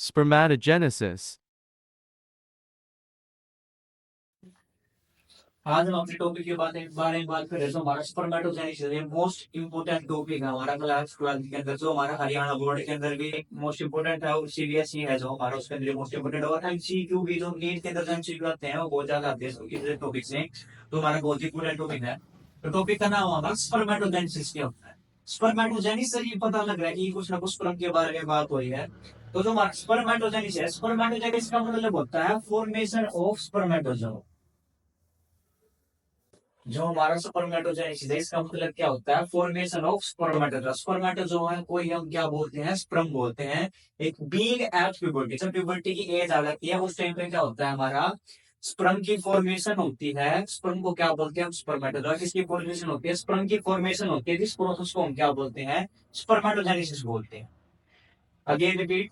Spermatogenesis. आज हम अपने टॉपिक के बारे में बात कर रहे हैं। तो हमारा स्पर्मेटोजेनेसिस मोस्ट इम्पोर्टेंट टॉपिक है हमारा क्लास 12 के अंदर, जो हमारा हरियाणा बोर्ड के अंदर भी मोस्ट इम्पोर्टेंट है, और सीबीएसई है जो हमारा उसके अंदर मोस्ट इम्पोर्टेंट है। और एमसीक्यू भी जो नीट के अंदर जो एमसीक्यू आते हैं वो बहुत ज्यादा आते हैं इस टॉपिक से, तो हमारा बहुत इंपोर्टेंट टॉपिक है। तो टॉपिक का नाम हमारा स्पर्मेटोजेनेसिस क्या होता है। स्पर्मेटोजेनिस से ये पता लग रहा है कि कुछ ना कुछ स्पर्म के बारे में बात हो रही है। तो जो हमारा स्पर्मेटोजेनिस है, स्पर्मेटोजेनिस का मतलब होता है फॉर्मेशन ऑफ स्पर्मेटोजोआ। जो हमारा स्पर्मेटोजेनेसिस है इसका मतलब क्या होता है, फॉर्मेशन ऑफ स्पर्मेटोजोआ। स्पर्मेटोजोआ है कोई हम क्या बोलते हैं, स्पर्म बोलते हैं। एक बीइंग एट प्यूबर्टी, जब प्यूबर्टी की एज आ जाती है उस टाइम पे क्या होता है, हमारा स्पर्म की फॉर्मेशन होती है। स्पर्म को क्या बोलते हैं हम, स्पर्मेटोजोआ। किसकी फॉर्मेशन होती है, स्पर्म की फॉर्मेशन होती है। जिस प्रोसेस को हम क्या बोलते हैं, स्पर्मेटोजेनेसिस बोलते हैं। अगेन रिपीट,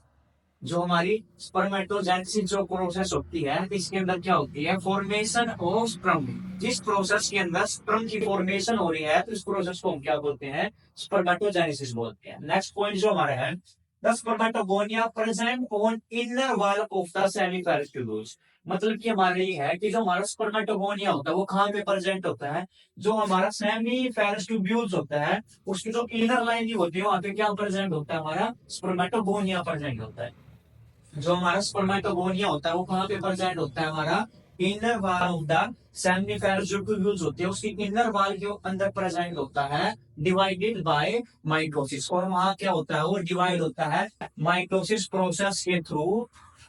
जो हमारी स्पर्मेटोजेनेसिस जो प्रोसेस होती है इसके अंदर क्या होती है, फॉर्मेशन ऑफ स्पर्म। जिस प्रोसेस के अंदर स्पर्म की फॉर्मेशन हो रही है तो इस प्रोसेस को हम क्या बोलते हैं, स्पर्मेटोजेनेसिस बोलते हैं। नेक्स्ट पॉइंट जो हमारा है, the spermatogonia present on inner wall of the seminiferous tubules. मतलब कि हमारे ये है कि जो हमारा स्पर्मेटोगोनिया होता है वो कहाँ पे प्रेजेंट होता है, जो हमारा सेमीफेरस ट्यूब्यूल्स होता है उसकी जो इनर लाइनिंग होती है वहां पे क्या प्रेजेंट होता है, हमारा स्पर्मेटोगोनिया प्रेजेंट होता है। जो हमारा स्पर्मेटोगोनिया होता है वो कहाँ पे प्रेजेंट होता है, हमारा inner wall of the seminiferous जो ट्यूब्यूल्स होते हैं उसकी इनर वॉल के अंदर प्रेजेंट होता है, डिवाइडेड बाय माइटोसिस। और वहां क्या होता है, वो डिवाइड होता है माइटोसिस प्रोसेस के through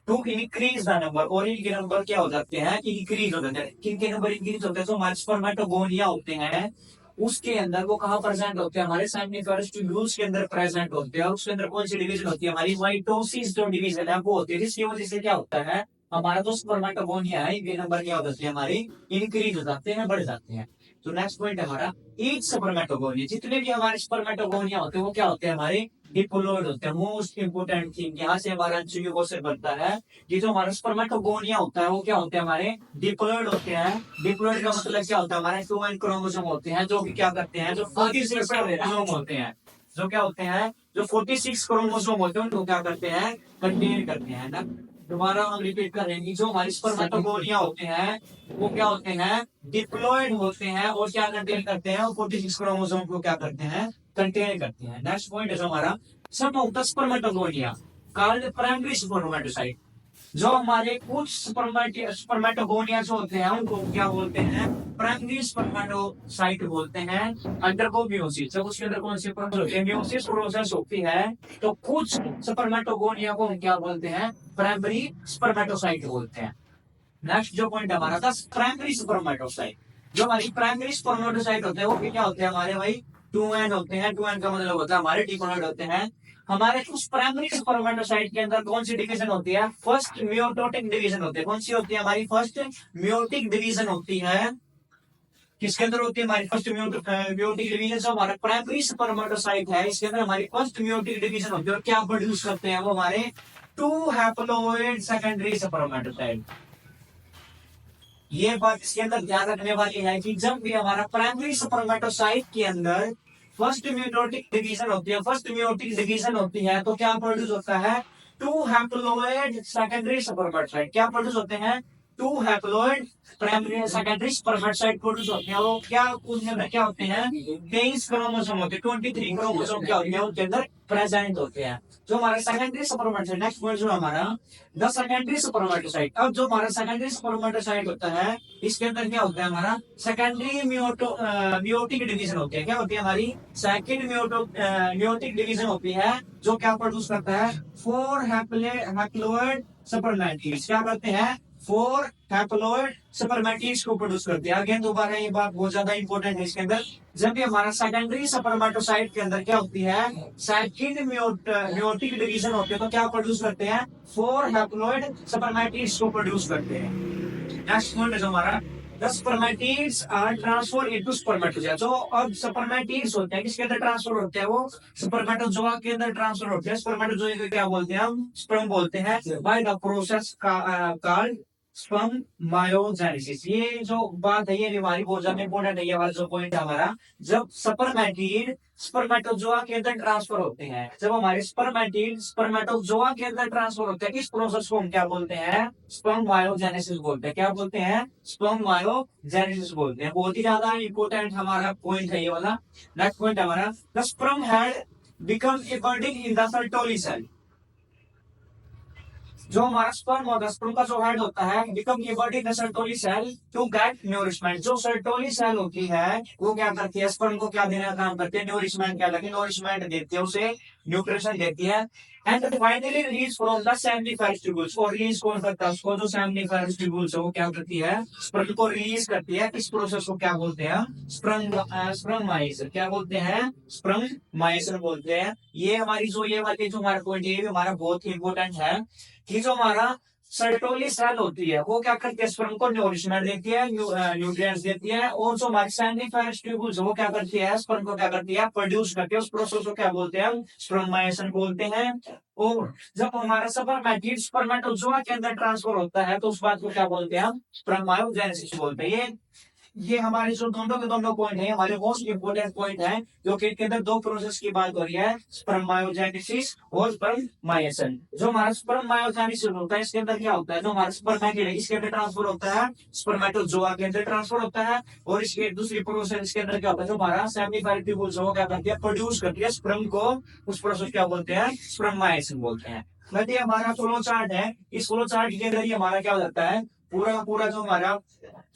to increase the number. और इनके नंबर क्या हो जाते हैं, कि इंक्रीज हो जाते हैं। किनके नंबर इंक्रीज होते हैं, जो हमारे स्पर्मेटोगोनिया होते हैं उसके अंदर वो कहाँ प्रेजेंट होते हैं, हमारे सेमिनिफेरस ट्यूब्यूल्स के अंदर प्रेजेंट होते हैं। और उसके अंदर कौन सी डिवीजन होती है, हमारी माइटोसिस जो डिवीजन है वो होती है। जिसकी वजह से क्या होता है, हमारा जो स्पर्मेटोगोनिया है इनके नंबर क्या हो जाते हैं, हमारी इंक्रीज हो जाते हैं, बढ़ जाते हैं। तो नेक्स्ट पॉइंट है हमारा, ईच स्पर्मेटोगोनिया, जितने भी हमारे स्पर्मेटोगोनिया होते हैं वो क्या होते हैं, हमारे डिप्लॉयड होते हैं। मोस्ट इंपोर्टेंट थिंग यहाँ से हमारा एमसीक्यू क्वेश्चन बनता है कि जो हमारा स्पर्मेटोगोनिया होता है वो क्या होते हैं, हमारे डिप्लॉयड होते हैं। डिप्लॉयड का मतलब क्या होता है, हमारे 2 एन क्रोमोसोम होते हैं जो कि क्या करते हैं, जो 46 क्रोमोसोम होते हैं, जो क्या होते हैं, जो 46 क्रोमोसोम होते हैं उनको क्या करते हैं, कंटेन करते हैं ना। दोबारा हम रिपीट करेंगे, जो हमारे स्पर्मेटोगोनिया होते हैं वो क्या होते हैं, डिप्लॉयड होते हैं और क्या कंटेन करते हैं, 46 क्रोमोसोम को क्या करते हैं, कंटेन करते हैं। नेक्स्ट पॉइंट है हमारा, some of the spermatogonia called primary spermatocyte. जो हमारे कुछ स्पर्मेटोगोनिया जो होते हैं उनको क्या बोलते हैं, प्राइमरी स्पर्मेटोसाइट बोलते हैं। अंडरगो मियोसिस, जब उसके अंदर कौन सी प्रोसेस होती है, मियोसिस प्रोसेस होती है, तो कुछ स्पर्मेटोगोनिया को हम क्या बोलते हैं, प्राइमरी स्पर्मेटोसाइट बोलते हैं। नेक्स्ट जो पॉइंट हमारा था, प्राइमरी स्पर्मेटोसाइट। जो हमारी प्राइमरी स्पर्मेटोसाइट होते हैं वो क्या होते हैं हमारे भाई, 2n होते हैं। 2n का मतलब होता है हमारे डिप्लॉयड होते हैं। हमारे उस प्राइमरी स्पर्मेटोसाइट के अंदर कौन सी डिवीजन होती है, फर्स्ट मियोटिक डिवीजन होती है। कौन सी होती है, हमारी फर्स्ट मियोटिक डिवीजन होती है। किसके अंदर होती है, हमारी फर्स्ट मियोटिक डिवीजन। जो हमारा प्राइमरी स्पर्मेटोसाइट है इसके अंदर हमारी फर्स्ट मियोटिक डिवीजन होती है। और क्या प्रोड्यूस करते हैं वो, हमारे 2 हैप्लॉइड सेकेंडरी स्पर्मेटोसाइट। ये बात इसके अंदर ध्यान रखने वाली है कि जब भी हमारा प्राइमरी स्पर्मेटोसाइट के अंदर फर्स्ट म्यूटोटिक डिवीजन होती है, फर्स्ट म्यूटिक डिवीजन होती है, तो क्या प्रोड्यूस होता है, 2 हैप्लॉइड सेकेंडरी स्पर्मेटोसाइट। क्या प्रोड्यूस होते हैं, 2 haploid primary secondary spermatocyte produce होते हैं। वो क्या, उनके अंदर क्या होते हैं, 23 क्रोमोसोम होते हैं, 23 क्रोमोसोम क्या होते हैं उनके अंदर प्रेजेंट होते हैं। जो हमारा सेकेंडरी स्पर्मेटोसाइट, नेक्स्ट पॉइंट जो हमारा, द सेकेंडरी स्पर्मेटोसाइट। अब जो हमारा सेकेंडरी स्पर्मेटोसाइट होता है इसके अंदर क्या होता है, हमारा सेकेंडरी म्यूटिक डिवीजन होती है। क्या होती है, हमारी सेकेंड म्यूटिक डिवीजन होती है, जो क्या प्रोड्यूस करता है, 4 हैप्लॉइड स्पर्मेटिड्स। क्या करते हैं, 4 हैप्लॉइड स्पर्मेटिड्स को प्रोड्यूस करते हैं। अगेन दोबारा ये बात बहुत ज्यादा इंपॉर्टेंट है इसके अंदर, जब भी हमारा सेकेंडरी स्पर्मेटोसाइट के अंदर क्या होती है, सेकंड म्यूटिक डिवीजन होती है, तो क्या प्रोड्यूस करते हैं, 4 हैप्लॉइड स्पर्मेटिड्स को प्रोड्यूस करते हैं। नेक्स्ट पॉइंट है हमारा, the spermatids are transfer into spermatozoa. जो अब स्पर्मेटिड्स होते हैं किसके अंदर ट्रांसफर होते हैं, वो स्पर्मेटोजोआ के अंदर ट्रांसफर होते हैं। स्पर्मेटोजोआ को क्या बोलते हैं हम, स्पर्म बोलते हैं, बाय द प्रोसेस कॉल्ड स्पर्मायोजेनेसिस। ये जो बात है ये हमारी बहुत ज्यादा इंपॉर्टेंट है, ये वाला जो पॉइंट है हमारा। जब स्पर्मेटिड स्पर्मेटोजोआ के अंदर ट्रांसफर होते हैं, जब हमारे स्पर्मेटिड स्पर्मेटोजोआ के अंदर ट्रांसफर होते हैं, इस प्रोसेस को हम क्या बोलते हैं? स्पर्मायोजेनेसिस बोलते हैं। क्या बोलते हैं? स्पर्मायोजेनेसिस बोलते हैं। बहुत ही ज्यादा इंपॉर्टेंट हमारा पॉइंट है ये वाला। नेक्स्ट पॉइंट हमारा, the sperm had become embedding in the Sertoli cell. जो हमारा स्पर्म होता है, स्पर्म का जो हेड होता है, बिकम ये body the Sertoli cell to get nourishment. जो सर्टोली सेल होती है वो क्या करती है? स्पर्म को क्या देने का काम करती है? न्यूरिशमेंट। क्या लगती है? न्यूरिशमेंट देती है, उसे न्यूट्रिशन देती है। And finally release from the seminiferous tubules. और रिलीज कौन करता है उसको? जो सेमिनिफेरस ट्यूब्यूल्स है वो क्या करती है? स्पर्म को रिलीज करती है। इस प्रोसेस को क्या बोलते हैं? स्पर्माइजेशन। क्या बोलते हैं? स्पर्माइजेशन बोलते हैं। ये हमारी जो ये वाली जो हमारा पॉइंट है ये भी हमारा बहुत ही इंपॉर्टेंट है कि जो हमारा सर्टोली सेल होती है वो क्या करती है? स्पर्म को नोरिशमेंट देती है, न्यूट्रिएंट्स देती है। और जो हमारी सेमिनिफेरस ट्यूब्यूल्स वो क्या करती है? स्पर्म को क्या करती है? प्रोड्यूस करती है। उस प्रोसेस को क्या बोलते हैं? स्पर्माइजेशन बोलते हैं। और जब हमारा स्पर्मेटिड स्पर्मेटोजोआ के अंदर ट्रांसफर होता है तो उस बात को क्या बोलते हैं? स्पर्मायोजेनेसिस बोलते हैं। ये हमारे जो दोनों के दोनों पॉइंट है हमारे मोस्ट इंपोर्टेंट पॉइंट है, जो कि इनके अंदर दो प्रोसेस की बात हो रही है, स्पर्मायोजेनेसिस और स्पर्माइजेशन। जो हमारा स्पर्मायोजेनेसिस होता है इसके अंदर क्या होता है? जो हमारा स्पर्मेटिड है इसके अंदर ट्रांसफर होता है, स्पर्मेटोजोआ के अंदर ट्रांसफर होता है। और इसके दूसरी प्रोसेस इसके अंदर क्या होता है? जो हमारा सेमिनिफेरस ट्यूब्यूल्स वो क्या करती है? प्रोड्यूस करती है स्पर्म को। उस प्रोसेस क्या बोलते हैं? स्पर्माइजेशन बोलते हैं। बट ये हमारा फ्लो चार्ट है, इस फ्लो चार्ट के अंदर ही हमारा क्या हो जाता है? पूरा का पूरा जो हमारा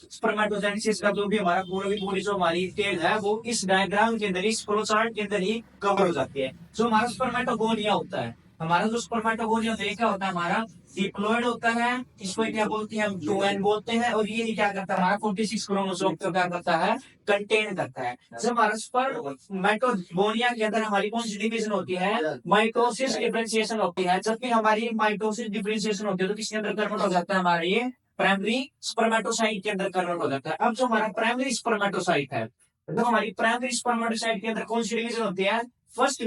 स्पर्मेटोजेनेसिस का जो भी हमारा पूरी जो हमारी डिटेल है वो इस डायग्राम के अंदर, इस फ्लो चार्ट के अंदर ही कवर हो जाती है। जो हमारा स्पर्मेटोगोनिया होता है, हमारा जो स्पर्मेटोगोनिया क्या होता है? हमारा डिप्लॉयड होता है। इसको क्या बोलते हैं? हम 2n बोलते हैं। और ये क्या करता है? हमारा 46 क्रोमोसोम को क्या करता है? कंटेन करता है। जब हमारा स्पर्मेटोगोनिया के अंदर हमारी कौन सी डिवीजन होती है? माइटोसिस डिफरेंशिएशन होती है। जब भी हमारी माइटोसिस डिफरेंशिएशन होती है तो किसके अंदर कन्वर्ट हो जाता है? हमारा ये प्राइमरी स्पर्मेटोसाइट के अंदर कन्वर्ट हो जाता है। अब जो हमारा प्राइमरी स्पर्मेटोसाइट है, तो हमारी प्राइमरी स्पर्मेटोसाइट के अंदर कौन सी डिवीजन होती है? फर्स्ट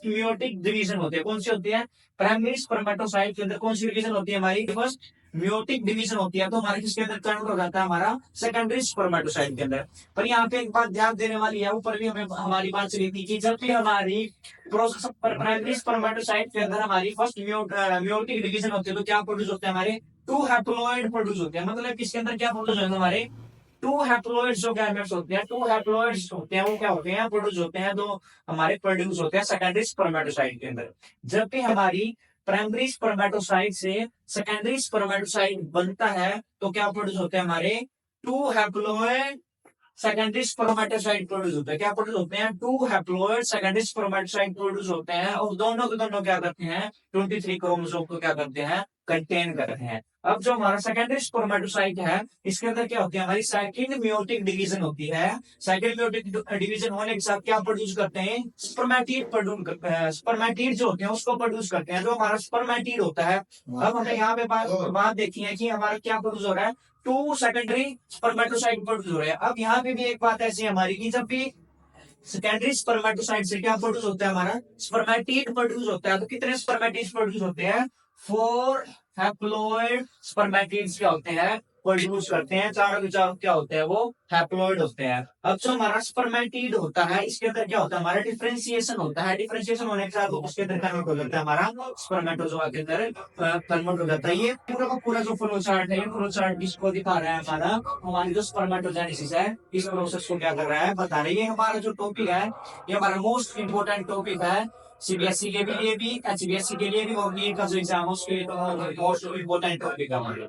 म्यूटिक डिवीजन होती है। कौन सी होती है? प्राइमरी स्पर्मेटोसाइट के अंदर कौन सी डिवीजन होती है? हमारी फर्स्ट म्यूटिक डिवीजन होती है। तो हमारे किसके अंदर कन्वर्ट हो जाता है? हमारा सेकेंडरी स्पर्मेटोसाइट के अंदर। पर यहाँ पे एक बात ध्यान देने वाली है, ऊपर भी हमें हमारी बात चली थी कि जब भी हमारी प्रोसेस प्राइमरी स्पर्मेटोसाइट के अंदर हमारी फर्स्ट म्यूटिक डिवीजन होती है तो क्या प्रोड्यूस होते हैं? हमारे 2 हैप्लॉइड प्रोड्यूस होते हैं। मतलब किसके अंदर क्या प्रोड्यूस होते हैं? हमारे 2 हैप्लॉइड्स जो गैमेट्स होते हैं, 2 हैप्लॉइड्स होते हैं वो क्या होते हैं? प्रोड्यूस होते हैं। तो हमारे प्रोड्यूस होते हैं सेकेंडरी स्पर्मेटोसाइट के अंदर। जब भी हमारी प्राइमरी स्पर्मेटोसाइट से सेकेंडरी स्पर्मेटोसाइट बनता है तो क्या प्रोड्यूस होते हैं? हमारे 2 हैप्लॉइड सेकेंडरी स्पर्मेटोसाइट प्रोड्यूस होते हैं। क्या प्रोड्यूस होते हैं? 2 हैप्लॉइड सेकेंडरी स्पर्मेटोसाइट प्रोड्यूस होते हैं। और दोनों के दोनों क्या करते हैं? 23 क्रोमोसोम को क्या करते हैं? कंटेन करते हैं। अब जो हमारा सेकेंडरी स्पर्मेटोसाइट है इसके अंदर क्या होती है? हमारी सेकंड म्यूटिक डिवीजन होती है। सेकंड म्यूटिक डिवीजन होने के साथ क्या प्रोड्यूस करते हैं? स्पर्मेटिड प्रोड्यूस करते हैं। स्पर्मेटिड जो होते हैं उसको प्रोड्यूस करते हैं। जो हमारा स्पर्मेटिड होता है, अब हमें यहाँ पे बात देखी है कि हमारा क्या प्रोड्यूस हो रहा है? 2 सेकेंडरी स्पर्मेटोसाइट प्रोड्यूस हो रहे हैं। अब यहाँ पे भी एक बात ऐसी है हमारी कि जब भी सेकेंडरी स्पर्मेटोसाइट से क्या प्रोड्यूस होता है? हमारा स्पर्मेटिड प्रोड्यूस होता है। तो कितने स्पर्मेटिड प्रोड्यूस होते हैं? 4 हैप्लॉइड स्पर्मेटिड्स क्या होते हैं? प्रोड्यूस करते हैं। चारों के चारों क्या होते हैं? वो हैप्लॉइड होते हैं। अब जो हमारा स्पर्मेटिड होता है इसके अंदर क्या होता है? हमारा डिफरेंशिएशन होता है। डिफरेंशिएशन होने के साथ उसके अंदर कन्वर्ट हो जाता है, हमारा स्पर्मेटोजोआ के अंदर कन्वर्ट हो जाता है। ये पूरा का पूरा जो फ्लो चार्ट है, ये फ्लो चार्ट इसको दिखा रहा है हमारा हमारी जो स्पर्मेटोजेनेसिस है इस प्रोसेस को क्या कर रहा है? बता रहा है। ये हमारा जो टॉपिक है ये हमारा मोस्ट इंपोर्टेंट टॉपिक है सीबीएसई के लिए भी, एचबीएसई के लिए भी, और नीट का जो एग्जाम है उसके लिए तो मोस्ट इंपोर्टेंट टॉपिक है हमारे।